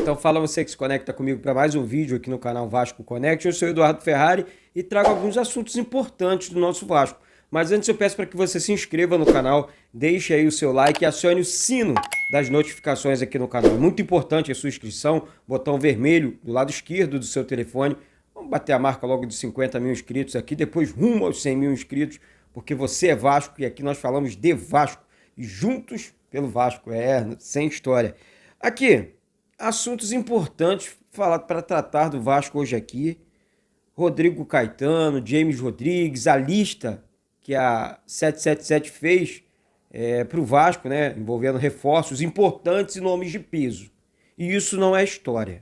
Então fala você que se conecta comigo para mais um vídeo aqui no canal Vasco Connect. Eu sou o Eduardo Ferrari e trago alguns assuntos importantes do nosso Vasco. Mas antes eu peço para que você se inscreva no canal, deixe aí o seu like e acione o sino das notificações aqui no canal. É muito importante a sua inscrição, botão vermelho do lado esquerdo do seu telefone. Vamos bater a marca logo de 50 mil inscritos aqui, depois rumo aos 100 mil inscritos, porque você é Vasco e aqui nós falamos de Vasco e juntos pelo Vasco, sem história. Aqui, assuntos importantes para tratar do Vasco hoje aqui. Rodrigo Caetano, James Rodrigues, a lista que a 777 fez para o Vasco, né, envolvendo reforços importantes e nomes de peso. E isso não é história.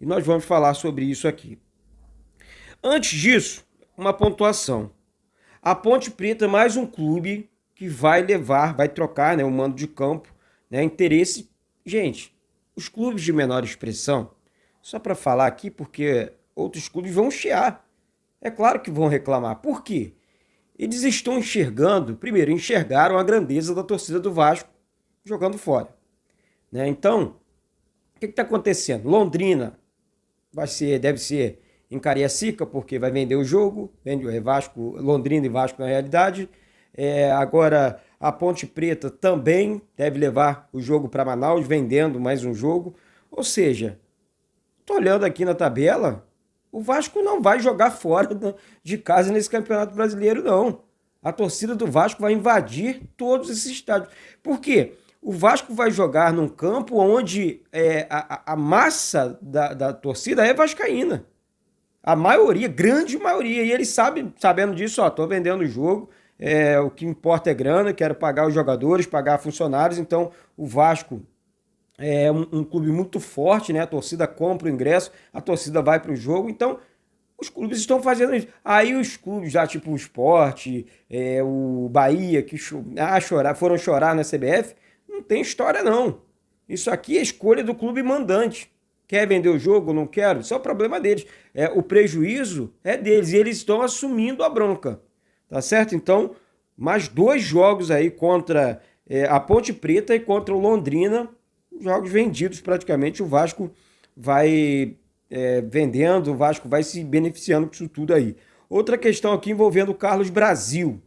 E nós vamos falar sobre isso aqui. Antes disso, uma pontuação. A Ponte Preta é mais um clube que vai trocar, né, o mando de campo, né, interesse. Gente, os clubes de menor expressão, só para falar aqui, porque outros clubes vão chiar. É claro que vão reclamar. Por quê? Eles estão enxergaram a grandeza da torcida do Vasco jogando fora, né? Então, o que está acontecendo? Londrina deve ser em Cariacica, porque vai vender o jogo, vende o Vasco, Londrina e Vasco na realidade. Agora, a Ponte Preta também deve levar o jogo para Manaus, vendendo mais um jogo. Ou seja, estou olhando aqui na tabela, o Vasco não vai jogar fora de casa nesse Campeonato Brasileiro, não. A torcida do Vasco vai invadir todos esses estádios. Por quê? O Vasco vai jogar num campo onde a massa da torcida é vascaína. A maioria, grande maioria. E eles sabendo disso, estou vendendo o jogo, o que importa é grana, quero pagar os jogadores, pagar funcionários. Então, o Vasco é um clube muito forte, né? A torcida compra o ingresso, a torcida vai para o jogo. Então, os clubes estão fazendo isso. Aí os clubes já, tipo o Sport, o Bahia, que foram chorar na CBF, não tem história, não. Isso aqui é escolha do clube mandante. Quer vender o jogo? Não quero? Isso é o problema deles. O prejuízo é deles e eles estão assumindo a bronca. Tá certo? Então, mais 2 jogos aí contra a Ponte Preta e contra o Londrina. Jogos vendidos praticamente. O Vasco vai vendendo, o Vasco vai se beneficiando com isso tudo aí. Outra questão aqui envolvendo o Carlos Brasil.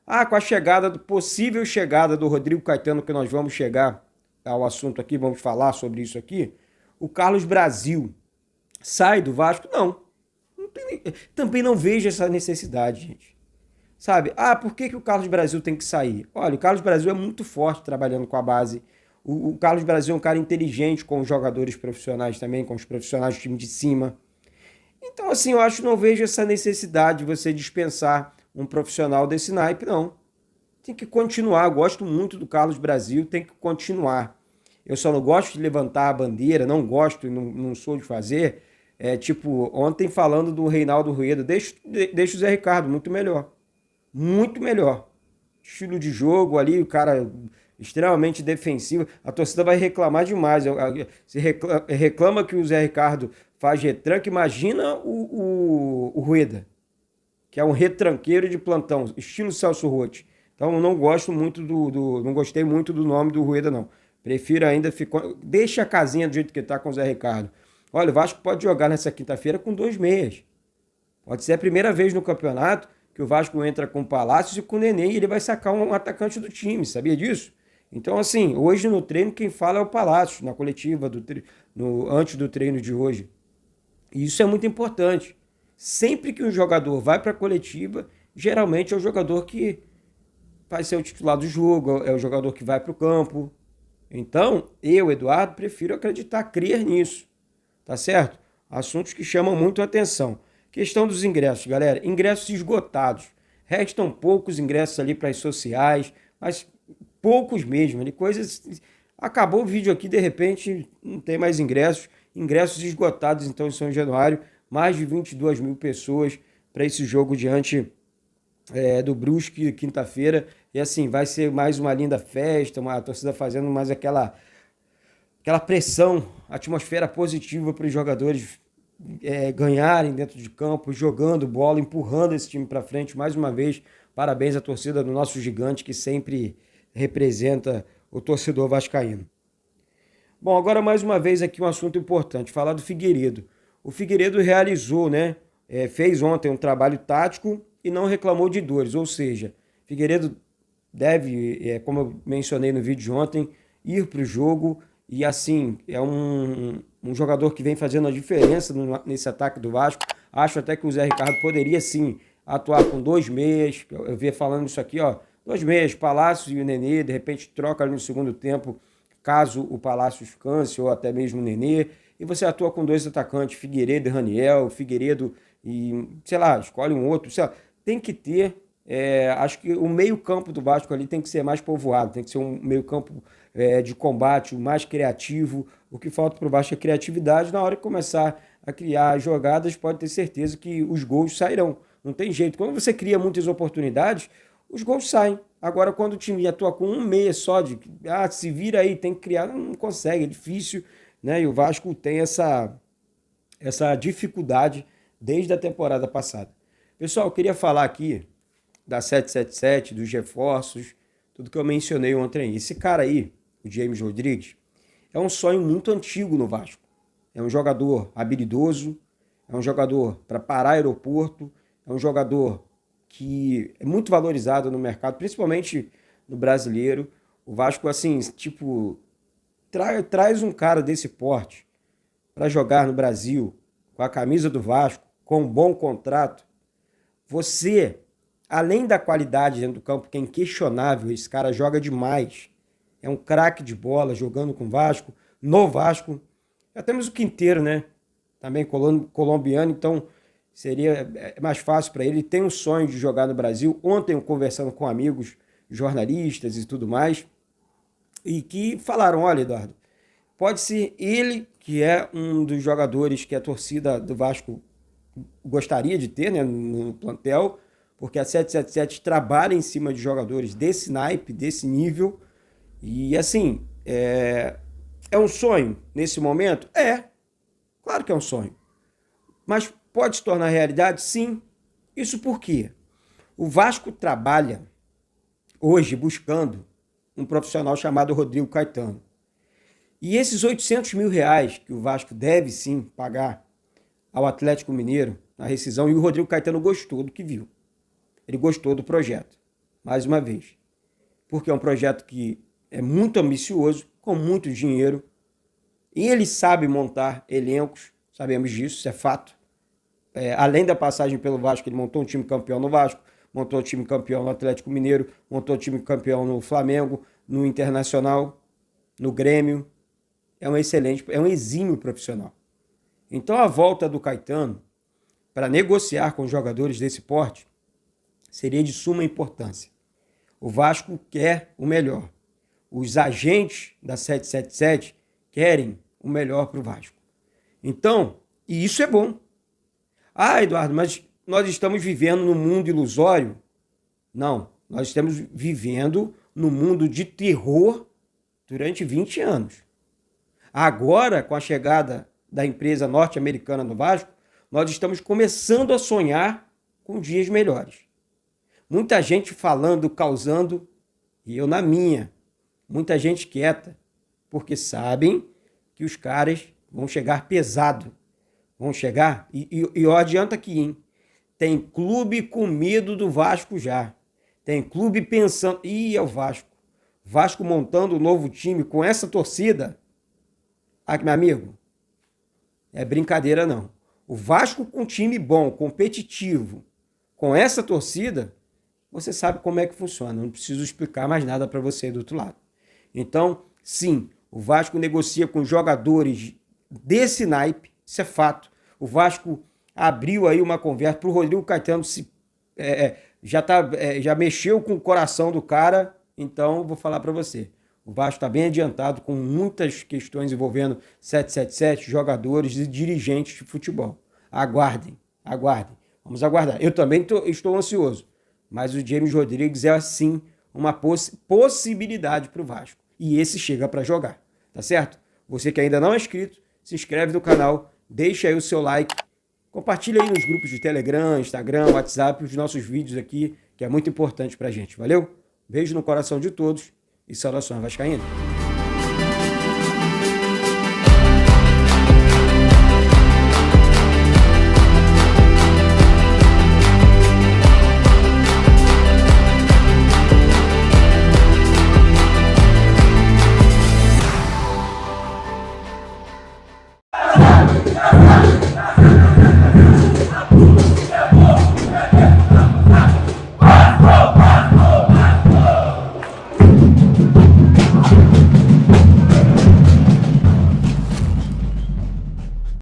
Com a possível chegada do Rodrigo Caetano, que nós vamos chegar ao assunto aqui, vamos falar sobre isso aqui. O Carlos Brasil sai do Vasco? Não. Também não vejo essa necessidade, gente. Sabe? Por que o Carlos Brasil tem que sair? Olha, o Carlos Brasil é muito forte trabalhando com a base. O Carlos Brasil é um cara inteligente com os jogadores profissionais também, com os profissionais do time de cima. Então, assim, eu acho que não vejo essa necessidade de você dispensar um profissional desse naipe, não. Tem que continuar. Eu gosto muito do Carlos Brasil, tem que continuar. Eu só não gosto de levantar a bandeira, não gosto, não sou de fazer. Tipo, ontem falando do Reinaldo Rueda, deixa o Zé Ricardo muito melhor. Muito melhor. Estilo de jogo ali, o cara extremamente defensivo. A torcida vai reclamar demais. Se reclama que o Zé Ricardo faz retranque, imagina o Rueda, que é um retranqueiro de plantão, estilo Celso Roth. Então eu não gosto muito não gostei muito do nome do Rueda, não. Prefiro ainda deixa a casinha do jeito que está com o Zé Ricardo. Olha, o Vasco pode jogar nessa quinta-feira com 2 meias. Pode ser a primeira vez no campeonato que o Vasco entra com o Palácios e com o Nenê e ele vai sacar um atacante do time, sabia disso? Então, assim, hoje no treino quem fala é o Palácios, na coletiva, antes do treino de hoje. E isso é muito importante. Sempre que um jogador vai para a coletiva, geralmente é o jogador que vai ser o titular do jogo, é o jogador que vai para o campo. Então, eu, Eduardo, prefiro acreditar, crer nisso, tá certo? Assuntos que chamam muito a atenção. Questão dos ingressos, galera. Ingressos esgotados. Restam poucos ingressos ali para as sociais, mas poucos mesmo. Ali, coisas. Acabou o vídeo aqui, de repente, não tem mais ingressos. Ingressos esgotados, então, em São Januário. Mais de 22 mil pessoas para esse jogo diante do Brusque, quinta-feira. E assim, vai ser mais uma linda festa, a torcida fazendo mais aquela pressão, atmosfera positiva para os jogadores ganharem dentro de campo, jogando bola, empurrando esse time para frente. Mais uma vez, parabéns à torcida do nosso gigante, que sempre representa o torcedor vascaíno. Bom, agora mais uma vez aqui um assunto importante, falar do Figueiredo. O Figueiredo realizou, né, fez ontem um trabalho tático e não reclamou de dores, ou seja, Figueiredo deve, como eu mencionei no vídeo de ontem, ir para o jogo e assim, é um jogador que vem fazendo a diferença nesse ataque do Vasco. Acho até que o Zé Ricardo poderia sim atuar com 2 meias, eu vi falando isso aqui, ó, 2 meias, Palácios e o Nenê, de repente troca ali no segundo tempo, caso o Palácios canse ou até mesmo o Nenê, e você atua com 2 atacantes, Figueiredo e Raniel, Figueiredo e, sei lá, escolhe um outro, sei lá, tem que ter, acho que o meio campo do Vasco ali tem que ser mais povoado, tem que ser um meio campo de combate, o mais criativo. O que falta para o Vasco é criatividade. Na hora que começar a criar jogadas, pode ter certeza que os gols sairão, não tem jeito. Quando você cria muitas oportunidades, os gols saem. Agora, quando o time atua com um meia só, se vira aí, tem que criar, não consegue, é difícil, né? E o Vasco tem essa dificuldade desde a temporada passada. Pessoal, eu queria falar aqui da 777, dos reforços, tudo que eu mencionei ontem. Esse cara aí, o James Rodrigues, é um sonho muito antigo no Vasco. É um jogador habilidoso, é um jogador para parar aeroporto, é um jogador que é muito valorizado no mercado, principalmente no brasileiro. O Vasco, assim, tipo, traz um cara desse porte para jogar no Brasil, com a camisa do Vasco, com um bom contrato. Você, além da qualidade dentro do campo, que é inquestionável, esse cara joga demais. É um craque de bola, jogando com o Vasco, no Vasco. Já temos o Quinteiro, né? Também colombiano, então seria mais fácil para ele. Ele tem um sonho de jogar no Brasil. Ontem eu conversando com amigos, jornalistas e tudo mais, e que falaram, olha, Eduardo, pode ser ele que é um dos jogadores que a torcida do Vasco gostaria de ter, né, no plantel, porque a 777 trabalha em cima de jogadores desse naipe, desse nível, e assim, é um sonho nesse momento? Claro que é um sonho, mas pode se tornar realidade? Sim. Isso por quê? O Vasco trabalha hoje buscando um profissional chamado Rodrigo Caetano. E esses 800 mil reais que o Vasco deve sim pagar ao Atlético Mineiro na rescisão, e o Rodrigo Caetano gostou do que viu. Ele gostou do projeto, mais uma vez. Porque é um projeto que é muito ambicioso, com muito dinheiro, e ele sabe montar elencos, sabemos disso, isso é fato. Além da passagem pelo Vasco, ele montou um time campeão no Vasco, montou um time campeão no Atlético Mineiro, montou um time campeão no Flamengo, no Internacional, no Grêmio. É um exímio profissional. Então a volta do Caetano para negociar com jogadores desse porte seria de suma importância. O Vasco quer o melhor. Os agentes da 777 querem o melhor para o Vasco. Então, e isso é bom. Eduardo, mas nós estamos vivendo num mundo ilusório? Não, nós estamos vivendo num mundo de terror durante 20 anos. Agora, com a chegada da empresa norte-americana no Vasco, nós estamos começando a sonhar com dias melhores. Muita gente falando, causando, e eu na minha. Muita gente quieta, porque sabem que os caras vão chegar pesado. Vão chegar, e ó, adianta aqui, hein? Tem clube com medo do Vasco já. Tem clube pensando, é o Vasco. Vasco montando um novo time com essa torcida. Meu amigo, é brincadeira não. O Vasco com um time bom, competitivo, com essa torcida, você sabe como é que funciona. Não preciso explicar mais nada para você do outro lado. Então, sim, o Vasco negocia com jogadores desse naipe, isso é fato. O Vasco abriu aí uma conversa para o Rodrigo Caetano, já mexeu com o coração do cara, então vou falar para você. O Vasco está bem adiantado com muitas questões envolvendo 777, jogadores e dirigentes de futebol. Aguardem. Vamos aguardar. Eu também estou ansioso, mas o James Rodrigues é, sim, uma possibilidade para o Vasco. E esse chega para jogar, tá certo? Você que ainda não é inscrito, se inscreve no canal, deixa aí o seu like, compartilha aí nos grupos de Telegram, Instagram, WhatsApp, os nossos vídeos aqui, que é muito importante pra gente. Valeu? Beijo no coração de todos e saudações vascaínas.